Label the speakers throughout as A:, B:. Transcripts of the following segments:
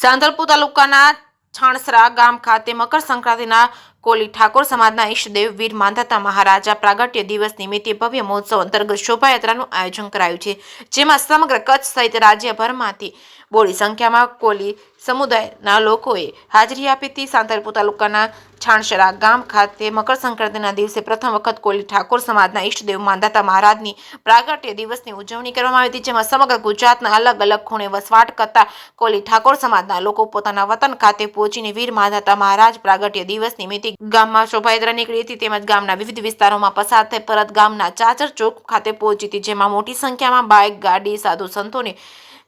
A: સાંતલપુર તાલુકાના છાણસરા ગામ ખાતે મકર સંક્રાંતિના કોલી ઠાકોર સમાજના ઈષ્ટદેવ વીર માંધાતા મહારાજા પ્રાગટ્ય દિવસ નિમિત્તે ભવ્ય મહોત્સવ અંતર્ગત શોભાયાત્રાનું આયોજન કરાયું છે, જેમાં સમગ્ર કચ્છ સહિત રાજ્યભરમાંથી બોડી સંખ્યામાં કોલી સમુદાયના લોકોએ હાજરી આપી હતી। સાંતલપુર તાલુકાના છાણસરા ગામ ખાતે મકર સંક્રાંતિના દિવસે પ્રથમ વખત કોલી ઠાકોર સમાજના ઈષ્ટદેવ માંધાતા મહારાજની પ્રાગટ્ય દિવસની ઉજવણી કરવામાં આવી હતી, જેમાં સમગ્ર ગુજરાતના અલગ અલગ ખૂણે વસવાટ કરતા કોલી ઠાકોર સમાજના લોકો પોતાના વતન ખાતે પહોંચીને વીર માંધાતા મહારાજ પ્રાગટ્ય દિવસ નિમિત્તે ગામમાં શોભાયાત્રા નીકળી હતી, તેમજ ગામના વિવિધ વિસ્તારોમાં પસાર થઈ પરત ગામના ચાચર ચોક ખાતે પહોંચી હતી, જેમાં મોટી સંખ્યામાં બાઇક, ગાડી, સાધુ સંતોને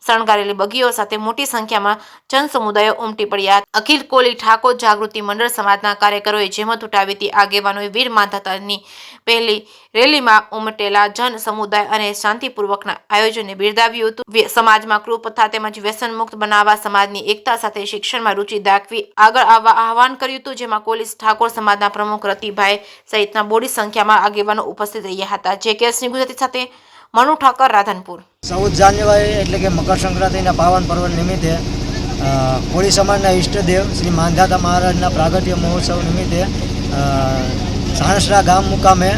A: શણગારેલી બગીઓ સાથે મોટી સંખ્યામાં જન સમુદાયો ઉમટી પડ્યા। અખિલ કોલી ઠાકોર જાગૃતિ મંડળ સમાજના કાર્યકરોએ જેમત ઉઠાવી હતી। આગેવાનોએ વીર માંધાતાની પહેલી રેલીમાં ઉમટેલા જન સમુદાય અને શાંતિપૂર્વકના આયોજનને બિરદાવ્યું હતું। સમાજમાં કુપ્રથા તેમજ વ્યસન મુક્ત બનાવવા, સમાજની એકતા સાથે શિક્ષણમાં રુચિ દાખવી આગળ આવવા આહવાન કર્યું હતું, જેમાં કોલી ઠાકોર સમાજના પ્રમુખ રતિભાઈ સહિતના બોડી સંખ્યામાં આગેવાનો ઉપસ્થિત રહ્યા હતા। જે કેસની ગુજરાતી સાથે મનુ ઠાકર, રાધનપુર।
B: 14 જાન્યુઆરી એટલે કે મકર સંક્રાંતિના પાવન પર્વ નિમિત્તે કોળી સમાજના ઈષ્ટદેવ શ્રી માંધાતા મહારાજના પ્રાગટ્ય મહોત્સવ નિમિત્તે છાણસરા ગામ મુકામે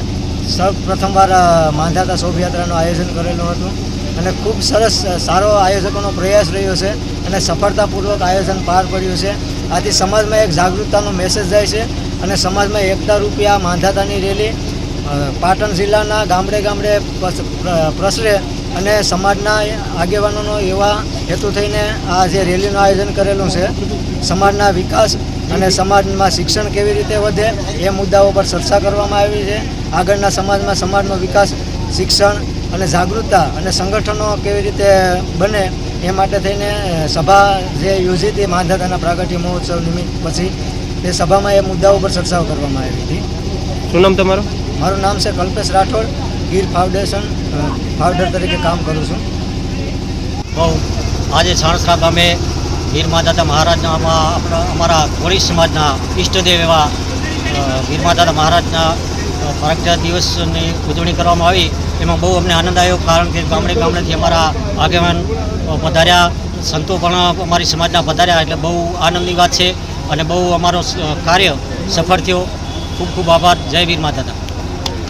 B: સૌપ્રથમવાર માંધાતા શોભાયાત્રાનું આયોજન કરેલું હતું અને ખૂબ સરસ સારો આયોજકોનો પ્રયાસ રહ્યો છે અને સફળતાપૂર્વક આયોજન પાર પડ્યું છે। આથી સમાજમાં એક જાગૃતતાનો મેસેજ જાય છે અને સમાજમાં એકતા રૂપી આ માંધાતાની રેલી પાટણ જિલ્લાના ગામડે ગામડે પ્રસરે અને સમાજના આગેવાનોનો એવા હેતુ થઈને આ જે રેલીનું આયોજન કરેલું છે, સમાજના વિકાસ અને સમાજમાં શિક્ષણ કેવી રીતે વધે એ મુદ્દાઓ પર ચર્ચા કરવામાં આવી છે। આગળના સમાજનો વિકાસ, શિક્ષણ અને જાગૃતતા અને સંગઠનો કેવી રીતે બને એ માટે થઈને સભા જે યોજી હતી માંધાતાના પ્રાગટ્ય મહોત્સવ નિમિત્ત પછી તે સભામાં એ મુદ્દાઓ પર ચર્ચાઓ કરવામાં આવી હતી।
C: શું નામ તમારું?
B: મારું નામ છે કલ્પેશ રાઠોડ, ગીર ફાઉન્ડેશન ફાઉન્ડર તરીકે કામ કરું છું।
D: આજે છાણસરા ગામે વીર માંધાતા મહારાજના અમારા કોળી સમાજના ઈષ્ટદેવ એવા વીર માંધાતા મહારાજના પ્રાગટ્ય દિવસની ઉજવણી કરવામાં આવી। એમાં બહુ અમને આનંદ આવ્યો, કારણ કે ગામડેથી અમારા આગેવાન પધાર્યા, સંતો પણ અમારી સમાજના પધાર્યા, એટલે બહુ આનંદની વાત છે અને બહુ અમારો કાર્ય સફળ થયો। ખૂબ ખૂબ આભાર। જય વીર માંધાતા।